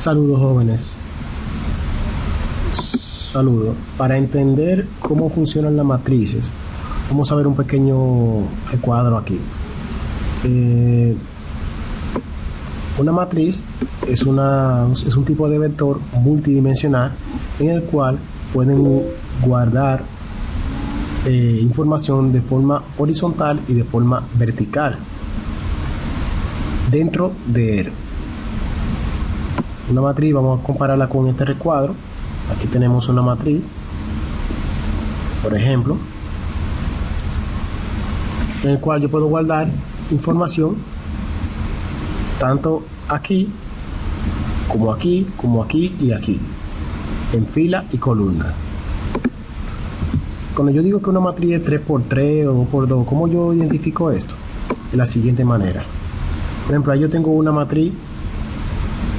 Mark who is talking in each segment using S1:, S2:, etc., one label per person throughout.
S1: Saludos jóvenes. Saludos. Para entender cómo funcionan las matrices, vamos a ver un pequeño cuadro aquí. Una matriz es un tipo de vector multidimensional en el cual pueden guardar información de forma horizontal y de forma vertical dentro de él. Una matriz, vamos a compararla con este recuadro. Aquí tenemos una matriz, por ejemplo, en el cual yo puedo guardar información tanto aquí, como aquí, como aquí y aquí, en fila y columna. Cuando yo digo que una matriz es 3×3 o 2×2, ¿cómo yo identifico esto? De la siguiente manera. Por ejemplo, ahí yo tengo una matriz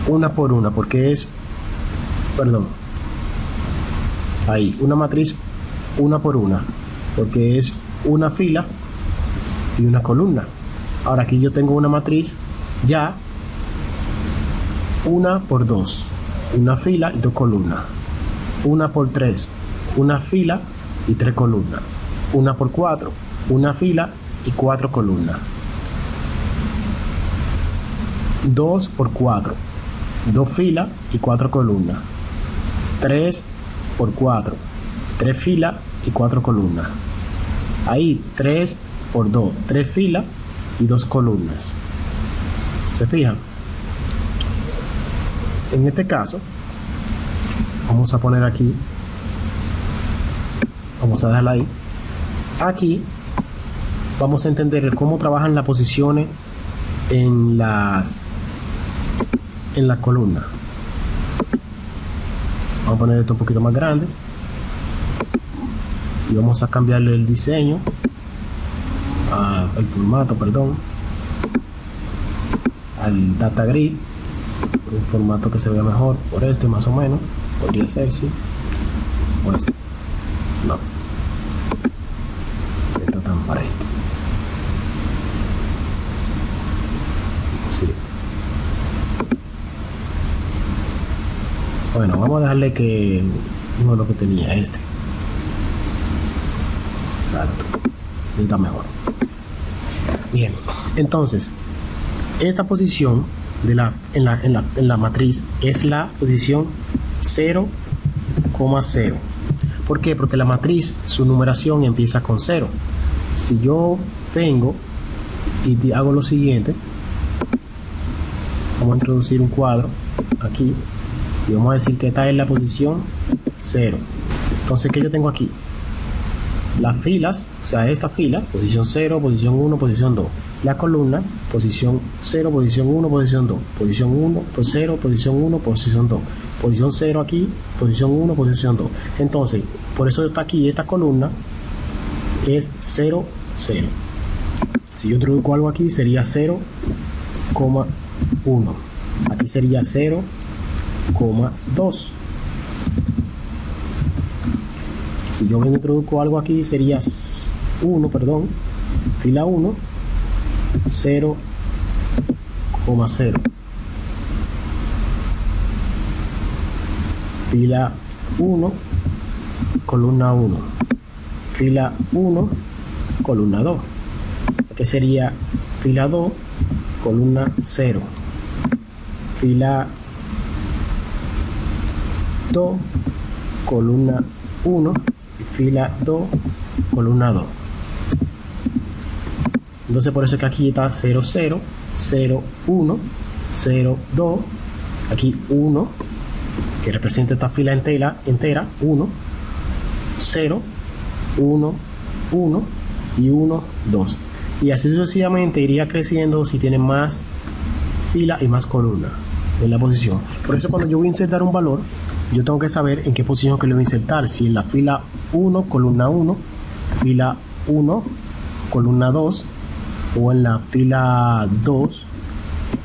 S1: 1×1, porque es, ahí, una matriz 1×1, porque es una fila y una columna. Ahora aquí yo tengo una matriz ya 1×2, una fila y 2 columnas. 1×3, una fila y 3 columnas. 1×4, una fila y 4 columnas. 2×4, 2 filas y 4 columnas. 3×4, 3 filas y 4 columnas. Ahí 3×2, 3 filas y 2 columnas. ¿Se fijan? En este caso, vamos a poner aquí, vamos a dejarla ahí. Aquí vamos a entender cómo trabajan las posiciones en la columna. Vamos a poner esto un poquito más grande y vamos a cambiarle el diseño, el formato, al data grid, un formato que se vea mejor, por este más o menos, podría ser, sí, por este, no, está tan parejo, sí. Bueno, vamos a dejarle que no es lo que tenía este, exacto, está mejor. Bien, entonces esta posición en la matriz es la posición 0,0. ¿Por qué? Porque la matriz, su numeración empieza con 0. Si yo vengo y hago lo siguiente, vamos a introducir un cuadro aquí y vamos a decir que esta es la posición 0. Entonces, ¿qué yo tengo aquí? Las filas, o sea, esta fila, posición 0, posición 1, posición 2. La columna, posición 0, posición 1, posición 2. Posición 1, 0, posición 1, posición 2. Posición 0 aquí, posición 1, posición 2. Entonces, por eso está aquí, esta columna es 0, 0. Si yo introduzco algo aquí, sería 0,1. Aquí sería 0,2. Si yo me introduzco algo aquí, sería 1, fila 1, 0,0. Fila 1, columna 1. Fila 1, columna 2. Que sería fila 2, columna 0. Fila 2, columna 1. Fila 2, columna 2. Entonces por eso es que aquí está 0, 0, 0, 1, 0, 2. Aquí 1, que representa esta fila entera, 1, 0, 1, 1 y 1, 2. Y así sucesivamente iría creciendo si tiene más fila y más columna en la posición. Por eso cuando yo voy a insertar un valor, yo tengo que saber en qué posición que lo voy a insertar, si en la fila 1, columna 1, fila 1, columna 2, o en la fila 2,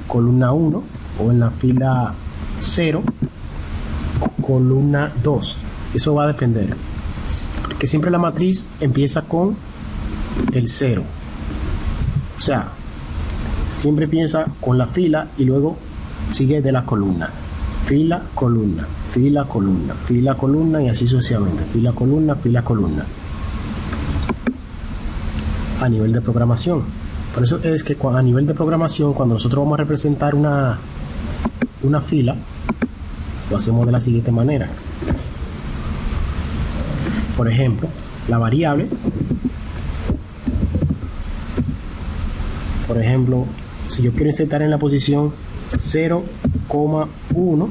S1: columna 1, o en la fila 0, columna 2. Eso va a depender, porque siempre la matriz empieza con el 0, o sea, siempre piensa con la fila y luego sigue de la columna. fila, columna, fila, columna, fila, columna y así sucesivamente, fila, columna, fila, columna. A nivel de programación. Por eso es que a nivel de programación, cuando nosotros vamos a representar una fila, lo hacemos de la siguiente manera. Por ejemplo, la variable, por ejemplo, si yo quiero insertar en la posición 0,1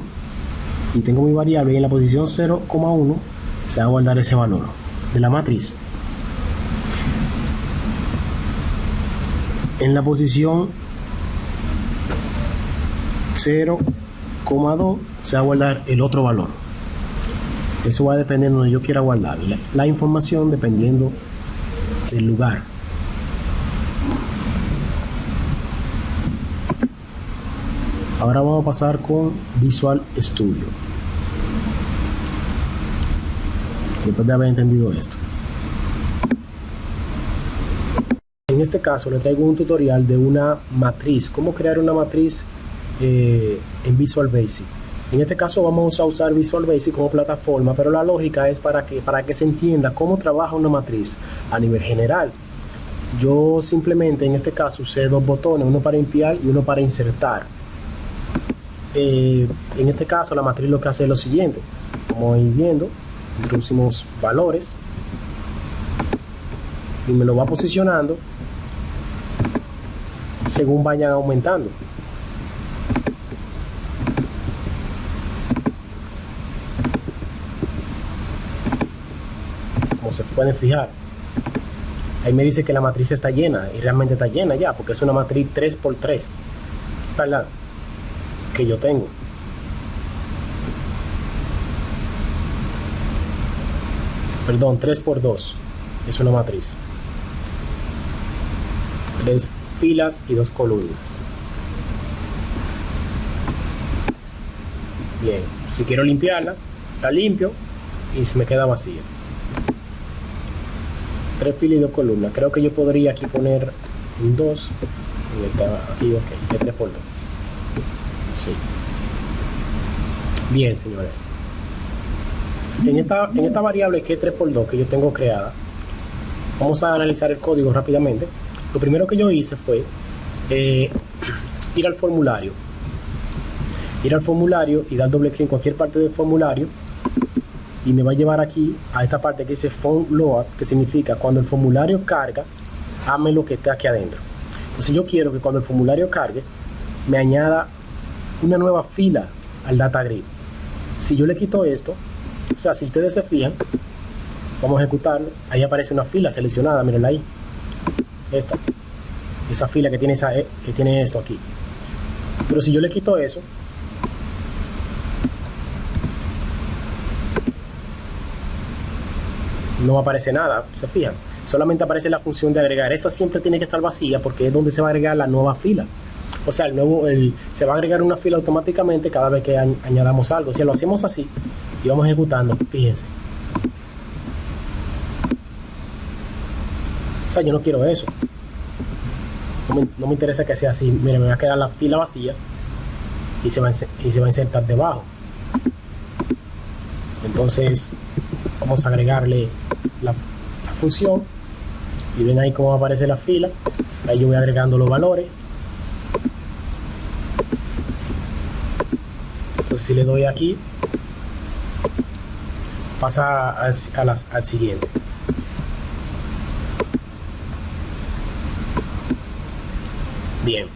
S1: y tengo mi variable y en la posición 0,1 se va a guardar ese valor de la matriz. En la posición 0,2 se va a guardar el otro valor. Eso va a depender de donde yo quiera guardar la información, dependiendo del lugar. Ahora vamos a pasar con Visual Studio, después de haber entendido esto. En este caso le traigo un tutorial de una matriz, cómo crear una matriz en Visual Basic. En este caso vamos a usar Visual Basic como plataforma, pero la lógica es para que se entienda cómo trabaja una matriz a nivel general. Yo simplemente en este caso usé dos botones, uno para limpiar y uno para insertar. En este caso la matriz lo que hace es lo siguiente: como ir viendo, introducimos valores y me lo va posicionando según vayan aumentando. Como se pueden fijar, ahí me dice que la matriz está llena y realmente está llena ya, porque es una matriz 3×3, ¿verdad?, que yo tengo. Perdón, 3×2 es una matriz, 3 filas y 2 columnas. Bien, si quiero limpiarla, la limpio y se me queda vacía. 3 filas y 2 columnas. Creo que yo podría aquí poner un 2. Aquí, ok, de 3×2. Sí. Bien, señores. En esta variable que es 3×2 que yo tengo creada, vamos a analizar el código rápidamente. Lo primero que yo hice fue ir al formulario y dar doble clic en cualquier parte del formulario y me va a llevar aquí a esta parte que dice form load, que significa cuando el formulario carga, hazme lo que esté aquí adentro. Entonces yo quiero que cuando el formulario cargue me añada una nueva fila al data grid. Si yo le quito esto, o sea, si ustedes se fijan, vamos a ejecutarlo, ahí aparece una fila seleccionada, mírenla ahí, esa fila que tiene esto aquí. Pero si yo le quito eso, no aparece nada, se fijan, solamente aparece la función de agregar. Esa siempre tiene que estar vacía porque es donde se va a agregar la nueva fila. O sea, se va a agregar una fila automáticamente cada vez que añadamos algo. Si lo hacemos así y vamos ejecutando, fíjense. O sea, yo no quiero eso. No me interesa que sea así. Miren, me va a quedar la fila vacía y se va a insertar debajo. Entonces vamos a agregarle la función y ven ahí cómo aparece la fila. Ahí yo voy agregando los valores. Entonces si le doy aquí, pasa al siguiente. Bien,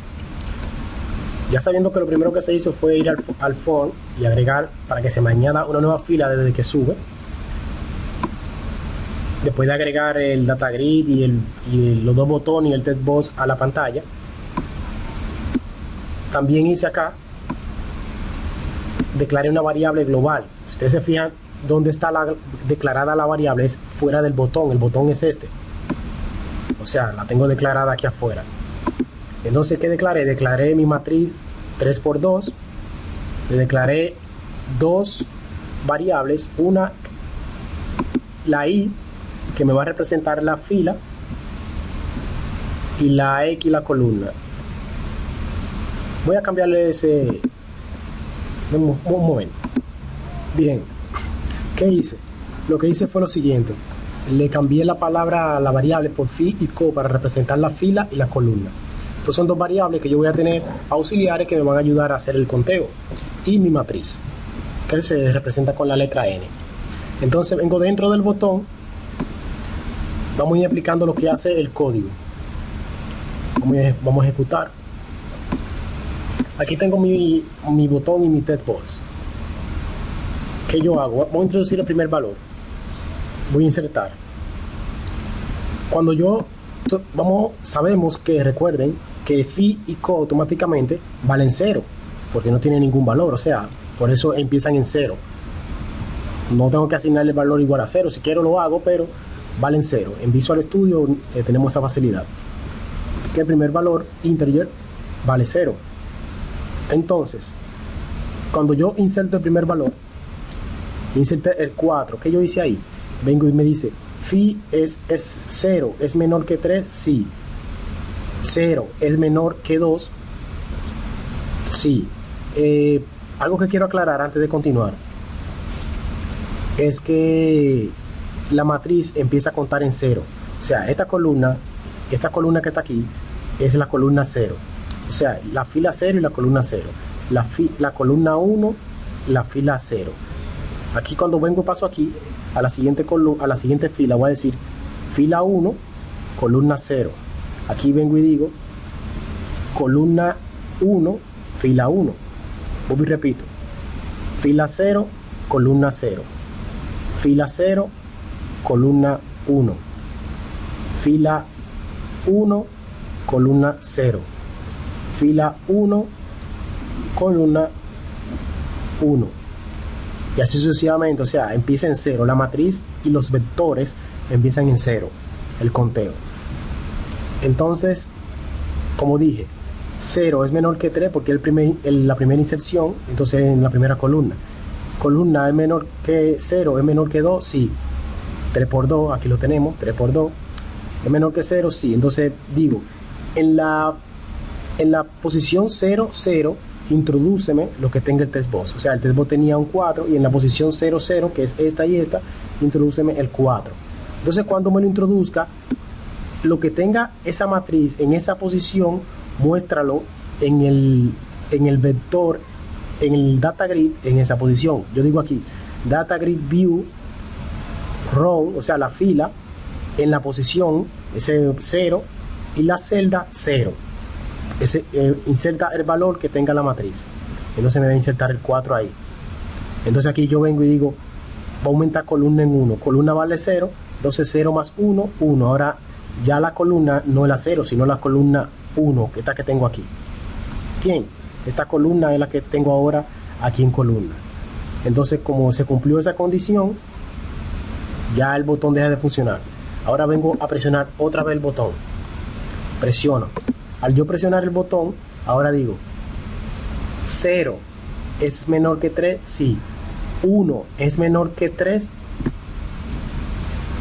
S1: ya sabiendo que lo primero que se hizo fue ir al form y agregar para que se me añada una nueva fila desde que sube. Después de agregar el data grid y los dos botones y el text box a la pantalla, también hice acá, declaré una variable global. Si ustedes se fijan, donde está declarada la variable es fuera del botón. El botón es este, o sea, la tengo declarada aquí afuera. Entonces, ¿qué declaré? Declaré mi matriz 3×2, le declaré dos variables, una, la i, que me va a representar la fila, y la x, la columna. Voy a cambiarle Un momento. Bien, ¿qué hice? Lo que hice fue lo siguiente. Le cambié la palabra, la variable por fi y co para representar la fila y la columna. Estos son dos variables que yo voy a tener auxiliares que me van a ayudar a hacer el conteo. Y mi matriz, que se representa con la letra N. Entonces vengo dentro del botón. Vamos a ir explicando lo que hace el código. Vamos a ejecutar. Aquí tengo mi botón y mi test box. ¿Qué yo hago? Voy a introducir el primer valor. Voy a insertar. Cuando sabemos que, recuerden, que fi y co automáticamente valen 0, porque no tiene ningún valor, o sea, por eso empiezan en 0. No tengo que asignarle valor igual a 0, si quiero lo hago, pero valen 0. En Visual Studio tenemos esa facilidad, que el primer valor integer vale 0. Entonces, cuando yo inserto el primer valor, inserté el 4, ¿qué yo hice ahí? Vengo y me dice, fi es 0, ¿es menor que 3? Sí. 0 es menor que 2. Sí. Algo que quiero aclarar antes de continuar es que la matriz empieza a contar en 0. O sea, esta columna que está aquí es la columna 0. O sea, la fila 0 y la columna 0. La columna 1, la fila 0. Aquí cuando vengo paso aquí a la siguiente fila, voy a decir fila 1, columna 0. Aquí vengo y digo columna 1, fila 1. Vuelvo y repito. Fila 0, columna 0. Fila 0, columna 1. Fila 1, columna 0. Fila 1, columna 1. Y así sucesivamente, o sea, empieza en 0. La matriz y los vectores empiezan en 0, el conteo. Entonces, como dije, 0 es menor que 3 porque es la primera inserción, entonces en la primera columna. Columna es menor que 0, es menor que 2, sí. 3 por 2, aquí lo tenemos, 3 por 2. Es menor que 0, sí. Entonces digo, en la posición 0, 0, introdúceme lo que tenga el test box. O sea, el test box tenía un 4 y en la posición 0, 0, que es esta y esta, introdúceme el 4. Entonces cuando me lo introduzca, lo que tenga esa matriz en esa posición, muéstralo en el vector, en el data grid, en esa posición. Yo digo aquí, data grid view row, o sea, la fila, en la posición ese 0 y la celda 0. Inserta el valor que tenga la matriz. Entonces me va a insertar el 4 ahí. Entonces aquí yo vengo y digo, va a aumentar columna en 1. Columna vale 0, entonces 0 más 1, 1. Ahora ya la columna no es la 0, sino la columna 1, que esta que tengo aquí. Bien, esta columna es la que tengo ahora aquí en columna. Entonces, como se cumplió esa condición, ya el botón deja de funcionar. Ahora vengo a presionar otra vez el botón. Presiono. Al yo presionar el botón, ahora digo 0 es menor que 3, sí. 1 es menor que 3,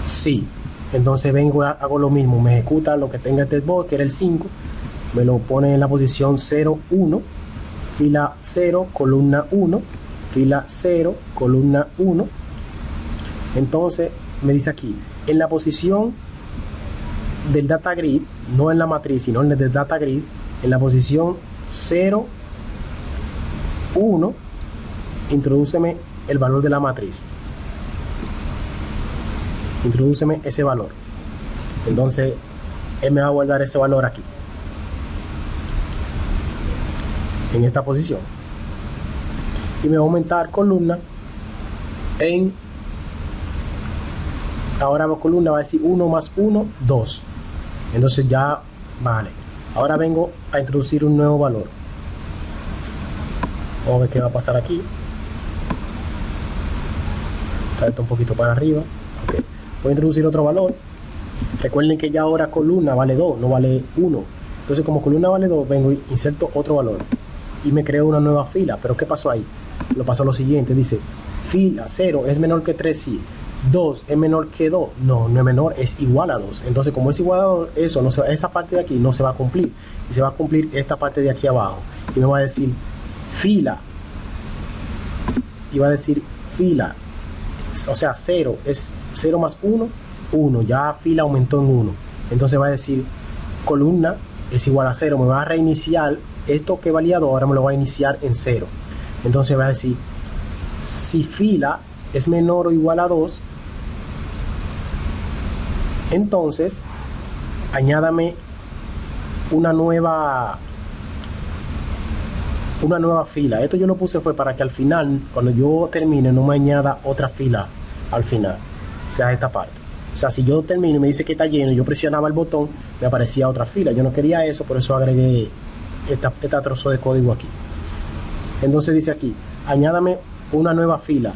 S1: sí. Entonces vengo, hago lo mismo, me ejecuta lo que tenga el test box, que era el 5, me lo pone en la posición 0, 1, fila 0, columna 1, fila 0, columna 1. Entonces me dice aquí, en la posición del data grid, no en la matriz, sino en el data grid, en la posición 0, 1, introdúceme el valor de la matriz. Introdúceme ese valor. Entonces él me va a guardar ese valor aquí, en esta posición, y me va a aumentar columna en, ahora columna va a decir 1 más 1, 2. Entonces ya vale. Ahora vengo a introducir un nuevo valor. Vamos a ver qué va a pasar aquí. Está esto un poquito para arriba. Okay. Voy a introducir otro valor. Recuerden que ya ahora columna vale 2, no vale 1. Entonces como columna vale 2, vengo y inserto otro valor. Y me creo una nueva fila. Pero ¿qué pasó ahí? Lo pasó lo siguiente. Dice, fila 0 es menor que 3, sí. 2 es menor que 2, no es menor, es igual a 2. Entonces como es igual a 2, eso no se, esa parte de aquí no se va a cumplir, y se va a cumplir esta parte de aquí abajo, y me va a decir fila iba a decir fila, o sea, 0 es 0 más 1, 1, ya fila aumentó en 1. Entonces va a decir columna es igual a 0, me va a reiniciar esto que valía 2, ahora me lo va a iniciar en 0. Entonces va a decir si fila es menor o igual a 2, entonces añádame una nueva fila. Esto yo lo puse fue para que al final, cuando yo termine, no me añada otra fila al final, o sea, esta parte. O sea, si yo termino y me dice que está lleno, yo presionaba el botón, me aparecía otra fila. Yo no quería eso, por eso agregué esta trozo de código aquí. Entonces dice aquí, añádame una nueva fila.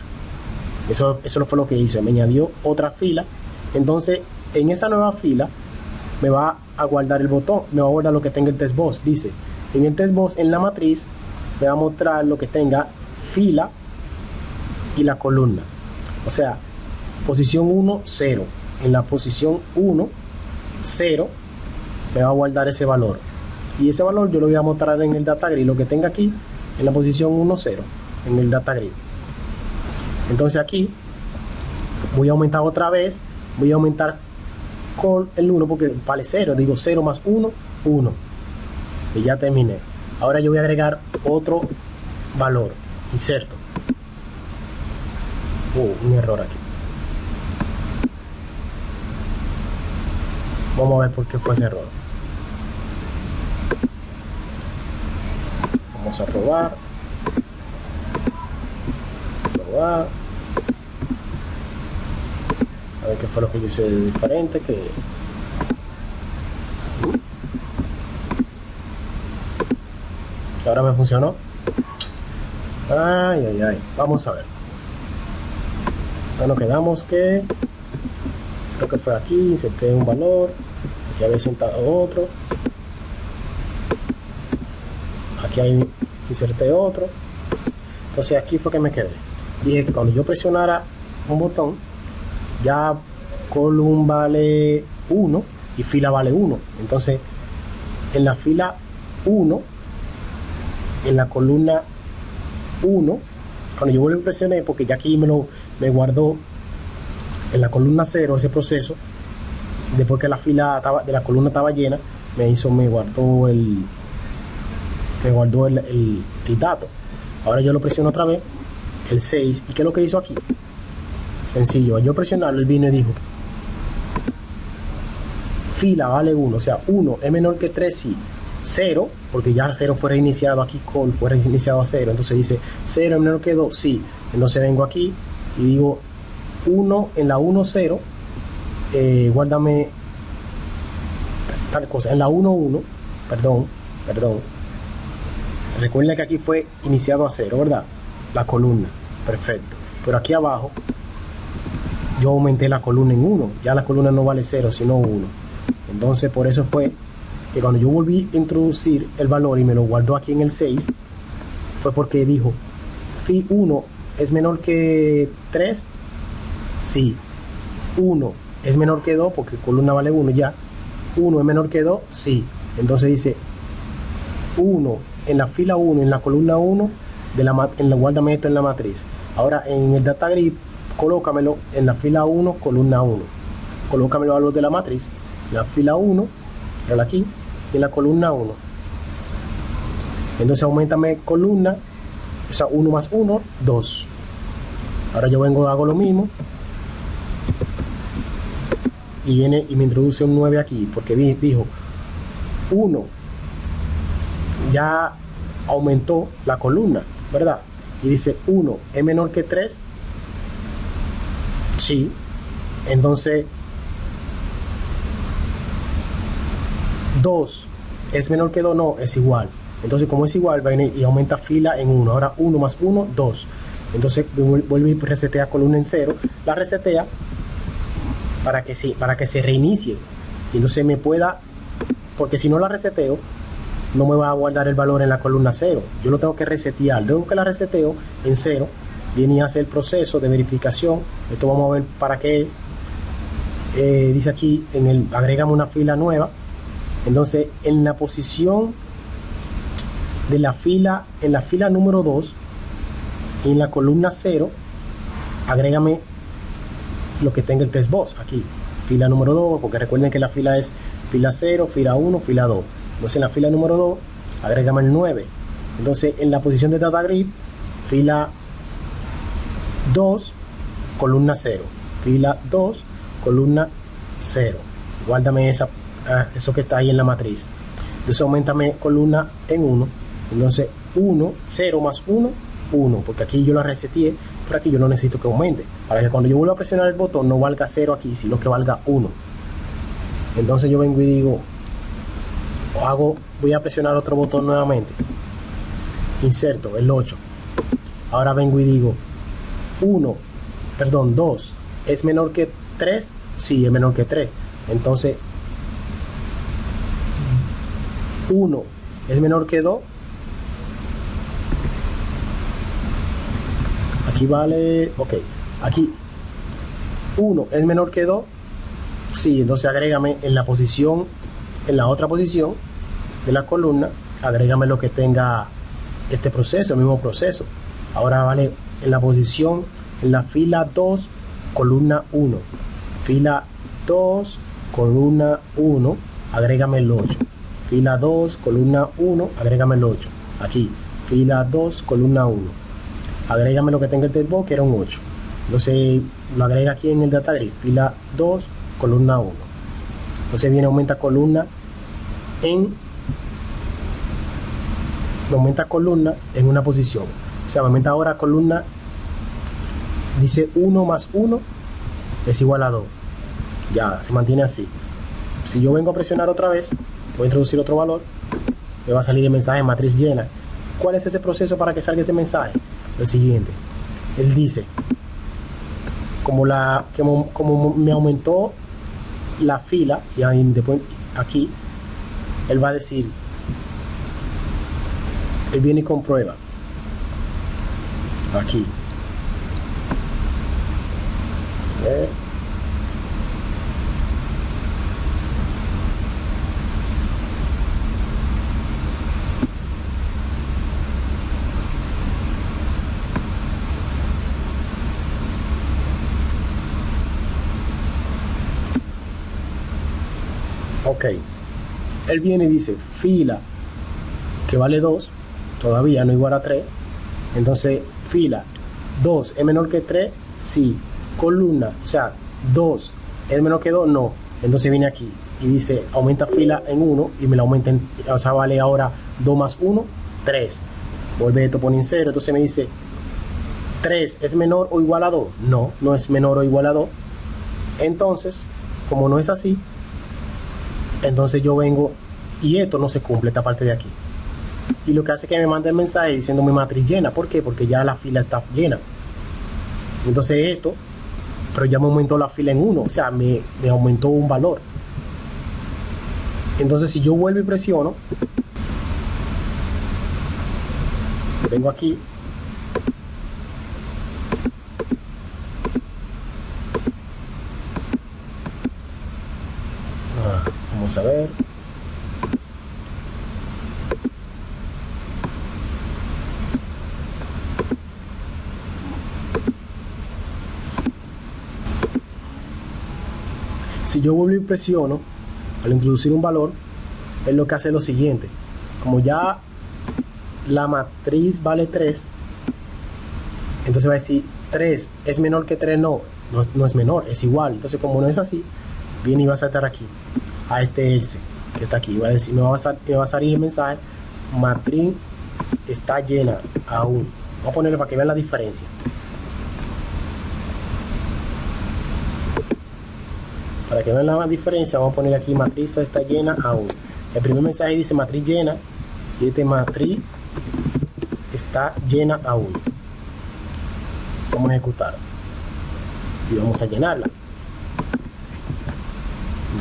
S1: Eso fue lo que hizo, me añadió otra fila. Entonces, en esa nueva fila me va a guardar el botón, me va a guardar lo que tenga el test box. Dice, en el test box, en la matriz, me va a mostrar lo que tenga fila y la columna. O sea, posición 1, 0. En la posición 1, 0, me va a guardar ese valor. Y ese valor yo lo voy a mostrar en el data grid, lo que tenga aquí, en la posición 1, 0, en el data grid. Entonces aquí voy a aumentar otra vez, voy a aumentar con el 1 porque vale 0, digo 0 más 1, 1. Y ya terminé. Ahora yo voy a agregar otro valor, inserto. Un error aquí. Vamos a ver por qué fue ese error. Vamos a probar. A ver qué fue lo que yo hice de diferente. Ahora me funcionó. Ay. Vamos a ver. Bueno, quedamos que creo que fue aquí, inserté un valor, aquí había insertado otro, aquí hay, inserté otro. Entonces aquí fue que me quedé. Dije que cuando yo presionara un botón, ya column vale 1 y fila vale 1. Entonces en la fila 1, en la columna 1, cuando yo vuelvo a presionar, porque ya aquí me guardó en la columna 0 ese proceso, después que la fila de la columna estaba llena, me guardó el dato. Ahora yo lo presiono otra vez, el 6, ¿y qué es lo que hizo aquí? Sencillo, al yo presionarlo, él vino y dijo fila vale 1, o sea, 1 es menor que 3, sí. 0, porque ya 0 fue reiniciado aquí, fue reiniciado a 0, entonces dice 0 es menor que 2, sí. Entonces vengo aquí y digo 1 en la 1, 0, guárdame tal cosa, en la 1, 1, perdón, recuerda que aquí fue iniciado a 0, ¿verdad? La columna, perfecto, pero aquí abajo yo aumenté la columna en 1, ya la columna no vale 0, sino 1, entonces por eso fue que cuando yo volví a introducir el valor y me lo guardó aquí en el 6, fue porque dijo, fi 1 es menor que 3, sí. 1 es menor que 2, porque columna vale 1 ya. 1 es menor que 2, sí. Entonces dice 1 en la fila 1, en la columna 1, guárdame esto en la matriz. Ahora en el data grid, colócamelo en la fila 1, columna 1. Colócame los valores de la matriz. En la fila 1, aquí, y en la columna 1. Entonces aumentame columna, o sea, 1 más 1, 2. Ahora yo vengo, hago lo mismo. Y viene y me introduce un 9 aquí, porque dijo 1 ya aumentó la columna, ¿verdad? Y dice 1 es menor que 3, sí. Entonces 2 es menor que 2, no, es igual. Entonces como es igual, va y aumenta fila en 1. Ahora 1 más 1, 2. Entonces vuelve y resetea columna en 0. La resetea para que se reinicie. Y entonces me pueda, porque si no la reseteo, no me va a guardar el valor en la columna 0. Yo lo tengo que resetear. Luego que la reseteo en 0, viene y hace el proceso de verificación. Esto vamos a ver para qué es. Dice aquí, agrégame una fila nueva. Entonces, en la posición de la fila, en la fila número 2, Y en la columna 0, agrégame lo que tenga el test box aquí. Fila número 2, porque recuerden que la fila es fila 0, fila 1, fila 2. Entonces en la fila número 2, agrégame el 9. Entonces en la posición de data grid, fila 2, columna 0. Fila 2, columna 0. Guárdame eso que está ahí en la matriz. Entonces aumentame columna en 1. Entonces 1, 0 más 1, 1. Porque aquí yo la reseteé, pero aquí yo no necesito que aumente. Para que cuando yo vuelva a presionar el botón no valga 0 aquí, sino que valga 1. Entonces yo vengo y digo, voy a presionar otro botón nuevamente. Inserto el 8. Ahora vengo y digo, 2 es menor que 3. Sí, es menor que 3. Entonces 1 es menor que 2. Aquí vale, ok, aquí 1 es menor que 2. Sí, entonces agrégame en la posición, en la otra posición de la columna, agrégame lo que tenga este proceso, el mismo proceso. Ahora vale en la posición, en la fila 2, columna 1. Fila 2, columna 1, agrégame el 8. Fila 2, columna 1, agrégame el 8. Aquí, fila 2, columna 1. Agrégame lo que tenga el test box, que era un 8. Entonces lo agrega aquí en el data grid. Fila 2, columna 1. Entonces viene, aumenta columna en una posición. O sea, aumenta ahora columna. Dice 1 más 1 es igual a 2. Ya, se mantiene así. Si yo vengo a presionar otra vez, voy a introducir otro valor, me va a salir el mensaje matriz llena. ¿Cuál es ese proceso para que salga ese mensaje? Lo siguiente, él dice, como me aumentó la fila, y ahí después aquí, él va a decir, él viene y comprueba, aquí, ok, él viene y dice fila que vale 2, todavía no igual a 3, entonces fila 2 es menor que 3, sí, columna, o sea, 2 es menor que 2, no, entonces viene aquí y dice aumenta fila en 1 y me la aumenta o sea, vale ahora 2 más 1, 3, vuelve esto, pone en 0, entonces me dice 3 es menor o igual a 2, no, no es menor o igual a 2, entonces, como no es así, entonces yo vengo y esto no se cumple, esta parte de aquí, y lo que hace es que me manda el mensaje diciendo mi matriz llena. ¿Por qué? Porque ya la fila está llena. Entonces esto, pero ya me aumentó la fila en 1, o sea, me aumentó un valor. Entonces si yo vuelvo y presiono, vengo aquí, vamos a ver, si yo vuelvo y presiono, al introducir un valor, es lo que hace lo siguiente, como ya la matriz vale 3, entonces va a decir 3 es menor que 3, no es menor, es igual. Entonces como no es así, viene y va a saltar aquí a este else que está aquí, va a decir, me va a salir el mensaje matriz está llena aún. Vamos a ponerle para que vean la diferencia. Para que vean la diferencia, vamos a poner aquí matriz está llena aún. El primer mensaje dice matriz llena y este matriz está llena aún. Vamos a ejecutar y vamos a llenarla.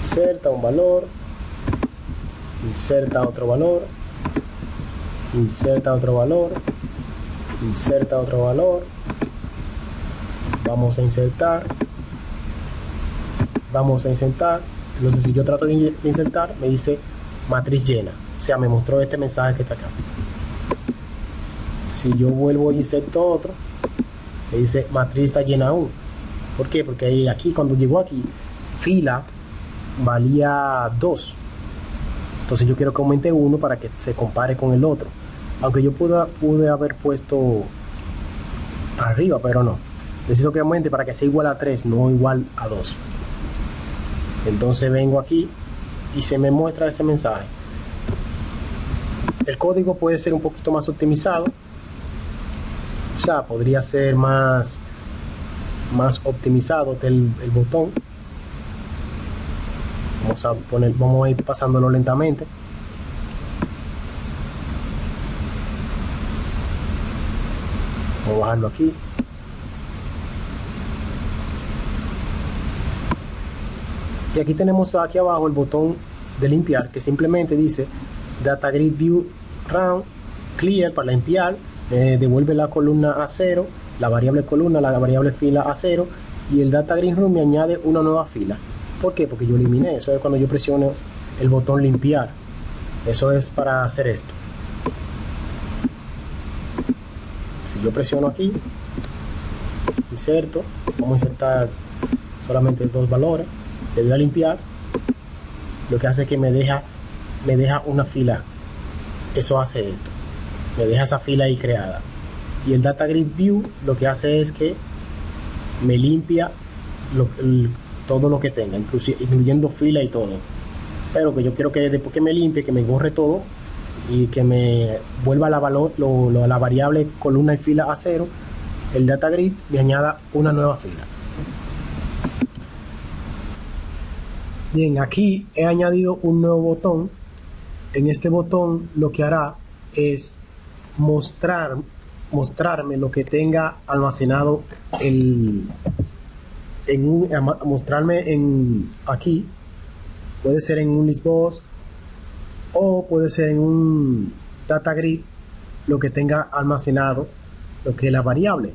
S1: Inserta un valor, inserta otro valor, inserta otro valor, inserta otro valor, vamos a insertar, entonces si yo trato de insertar me dice matriz llena, o sea me mostró este mensaje que está acá. Si yo vuelvo y inserto otro, que dice matriz está llena aún. ¿Por qué? Porque aquí, cuando llegó aquí, fila valía 2. Entonces yo quiero que aumente 1 para que se compare con el otro. Aunque yo pude haber puesto arriba, pero no. Necesito que aumente para que sea igual a 3, no igual a 2. Entonces vengo aquí y se me muestra ese mensaje. El código puede ser un poquito más optimizado. O sea, podría ser más optimizado el botón. Vamos a ir pasándolo lentamente. Vamos a bajarlo aquí. Y aquí tenemos aquí abajo el botón de limpiar, que simplemente dice Data Grid View Round Clear para limpiar. Devuelve la columna a 0, la variable columna, la variable fila a 0, y el Data Grid Room me añade una nueva fila. ¿Por qué? Porque yo eliminé. Eso es cuando yo presiono el botón limpiar. Eso es para hacer esto. Si yo presiono aquí, inserto, vamos a insertar solamente 2 valores, le doy a limpiar, lo que hace es que me deja una fila. Eso hace esto, me deja esa fila ahí creada. Y el Data Grid View lo que hace es que me limpia todo lo que tenga, incluyendo fila y todo. Pero que yo quiero que después que me limpie, que me borre todo y que me vuelva la variable columna y fila a 0, el Data Grid me añada una nueva fila. Bien, aquí he añadido un nuevo botón. En este botón lo que hará es mostrarme lo que tenga almacenado aquí. Puede ser en un listbox o puede ser en un data grid, lo que tenga almacenado, lo que es la variable.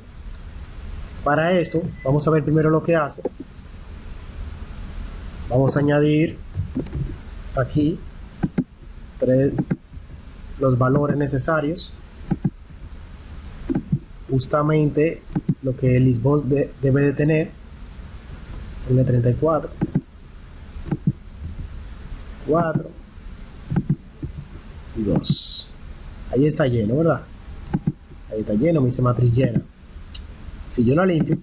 S1: Para esto vamos a ver primero lo que hace. Vamos a añadir aquí los valores necesarios, justamente lo que el listbox debe de tener. El 34, 4 y 2. Ahí está lleno, ¿verdad? Ahí está lleno, me dice matriz llena. Si yo la limpio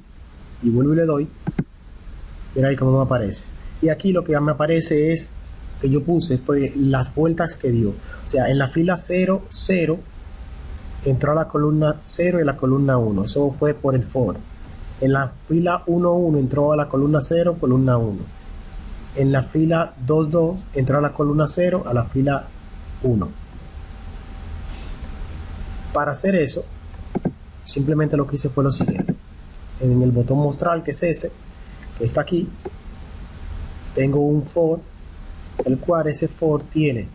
S1: y vuelvo y le doy, mira ahí cómo me aparece. Y aquí lo que me aparece es que yo puse fue las vueltas que dio. O sea, en la fila 0, 0 entró a la columna 0 y la columna 1. Eso fue por el for. En la fila 1, 1 entró a la columna 0, columna 1. En la fila 2, 2 entró a la columna 0, a la fila 1. Para hacer eso, simplemente lo que hice fue lo siguiente. En el botón mostrar, que es este, que está aquí, tengo un for, el cual ese for tiene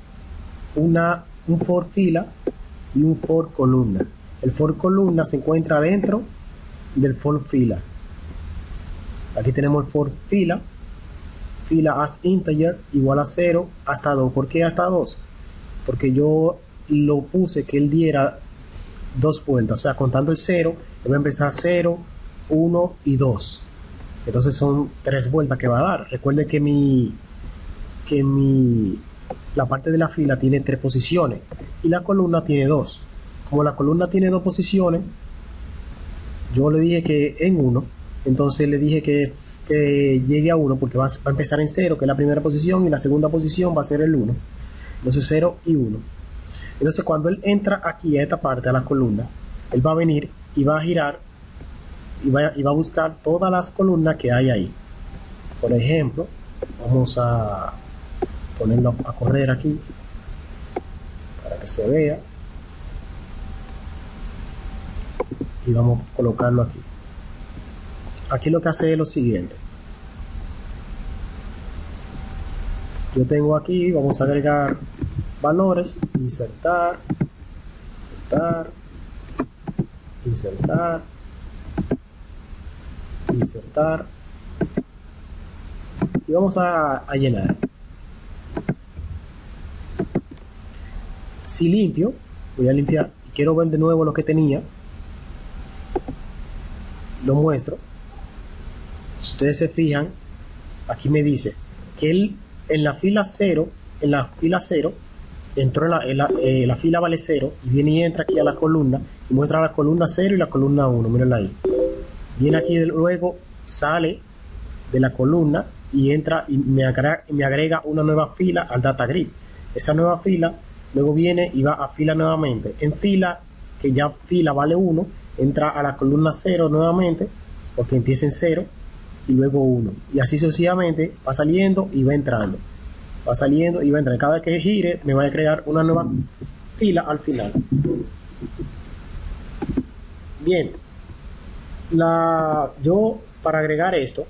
S1: un for fila y un for columna. El for columna se encuentra dentro del for fila. Aquí tenemos el for fila as integer igual a 0 hasta 2. ¿Por qué hasta 2? Porque yo lo puse que él diera 2 vueltas, o sea, contando el 0, voy a empezar 0, 1 y 2. Entonces son 3 vueltas que va a dar. Recuerde que la parte de la fila tiene 3 posiciones y la columna tiene 2. Como la columna tiene 2 posiciones, yo le dije que en 1, entonces le dije que llegue a 1 porque va a empezar en 0, que es la primera posición, y la segunda posición va a ser el 1. Entonces 0 y 1. Entonces cuando él entra aquí a esta parte, a la columna, él va a venir y va a girar y va a buscar todas las columnas que hay ahí. Por ejemplo, vamos a ponerlo a correr aquí para que se vea y vamos a colocarlo aquí. Aquí lo que hace es lo siguiente. Yo tengo aquí, vamos a agregar valores, insertar, y vamos a llenar. Si limpio, voy a limpiar y quiero ver de nuevo lo que tenía, lo muestro. Si ustedes se fijan, aquí me dice que él en la fila 0, entró la fila vale 0 y viene y entra aquí a la columna y muestra la columna 0 y la columna 1, mírenla ahí. Viene aquí luego, sale de la columna y entra y me agrega una nueva fila al data grid. Esa nueva fila luego viene y va a fila nuevamente. En fila, que ya fila vale 1, entra a la columna 0 nuevamente, porque empieza en 0 y luego 1. Y así sucesivamente va saliendo y va entrando. Va saliendo y va entrando. Cada vez que gire me va a crear una nueva fila al final. Bien. Yo para agregar esto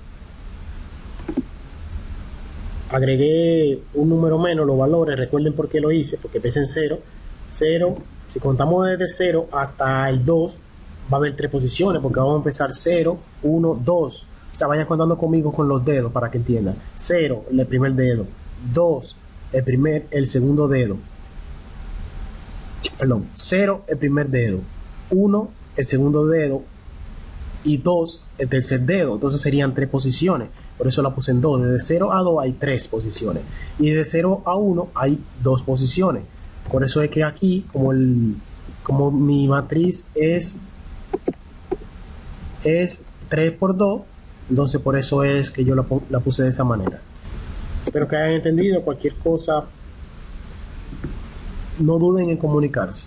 S1: agregué un número menos los valores. Recuerden por qué lo hice, porque empieza en 0. Si contamos desde 0 hasta el 2 va a haber 3 posiciones, porque vamos a empezar 0, 1, 2. O sea, vayan contando conmigo con los dedos para que entiendan. 0, el primer dedo. 2, el segundo dedo. Perdón, 0, el primer dedo. 1, el segundo dedo. Y 2, el tercer dedo. Entonces serían 3 posiciones. Por eso la puse en 2. Desde 0 a 2 hay 3 posiciones. Y de 0 a 1 hay 2 posiciones. Por eso es que aquí, como mi matriz es 3 por 2, entonces por eso es que yo la puse de esa manera. Espero que hayan entendido. Cualquier cosa, no duden en comunicarse.